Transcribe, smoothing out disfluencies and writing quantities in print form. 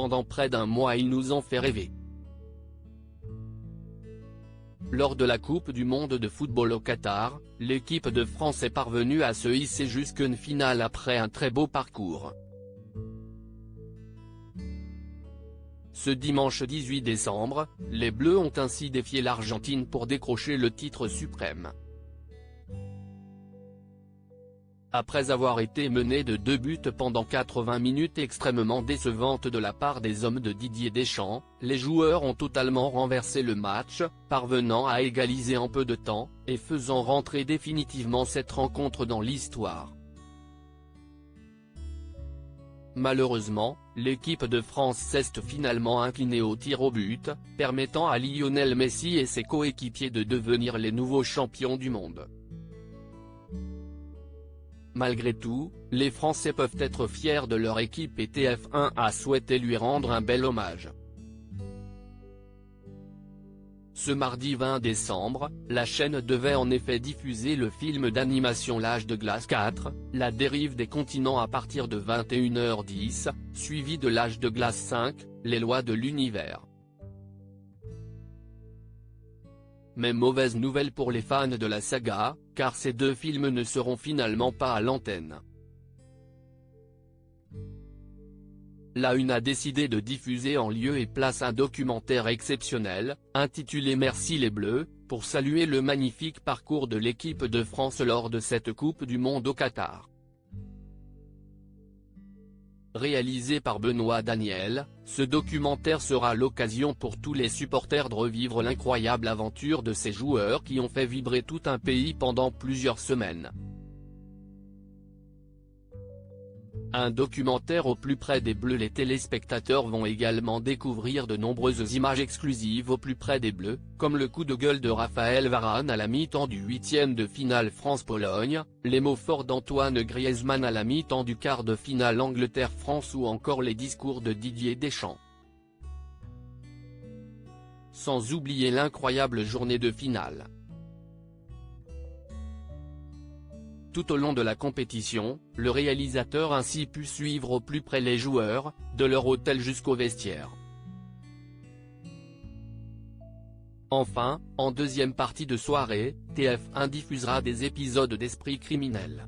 pendant près d'un mois il nous ont fait rêver. Lors de la Coupe du monde de football au Qatar, l'équipe de France est parvenue à se hisser jusqu'en finale après un très beau parcours. Ce dimanche 18 décembre, les Bleus ont ainsi défié l'Argentine pour décrocher le titre suprême. Après avoir été menés de 2 buts pendant 80 minutes extrêmement décevantes de la part des hommes de Didier Deschamps, les joueurs ont totalement renversé le match, parvenant à égaliser en peu de temps, et faisant rentrer définitivement cette rencontre dans l'histoire. Malheureusement, l'équipe de France s'est finalement inclinée au tir au but, permettant à Lionel Messi et ses coéquipiers de devenir les nouveaux champions du monde. Malgré tout, les Français peuvent être fiers de leur équipe et TF1 a souhaité lui rendre un bel hommage. Ce mardi 20 décembre, la chaîne devait en effet diffuser le film d'animation L'Âge de glace 4, La dérive des continents à partir de 21h10, suivi de L'Âge de glace 5, Les lois de l'univers. Mais mauvaise nouvelle pour les fans de la saga, car ces deux films ne seront finalement pas à l'antenne. La Une a décidé de diffuser en lieu et place un documentaire exceptionnel, intitulé Merci les Bleus, pour saluer le magnifique parcours de l'équipe de France lors de cette Coupe du monde au Qatar. Réalisé par Benoît Daniel, ce documentaire sera l'occasion pour tous les supporters de revivre l'incroyable aventure de ces joueurs qui ont fait vibrer tout un pays pendant plusieurs semaines. Un documentaire au plus près des Bleus. Les téléspectateurs vont également découvrir de nombreuses images exclusives au plus près des Bleus, comme le coup de gueule de Raphaël Varane à la mi-temps du 8e de finale France-Pologne, les mots forts d'Antoine Griezmann à la mi-temps du quart de finale Angleterre-France ou encore les discours de Didier Deschamps. Sans oublier l'incroyable journée de finale. Tout au long de la compétition, le réalisateur a ainsi pu suivre au plus près les joueurs, de leur hôtel jusqu'au vestiaire. Enfin, en deuxième partie de soirée, TF1 diffusera des épisodes d'Esprit criminel.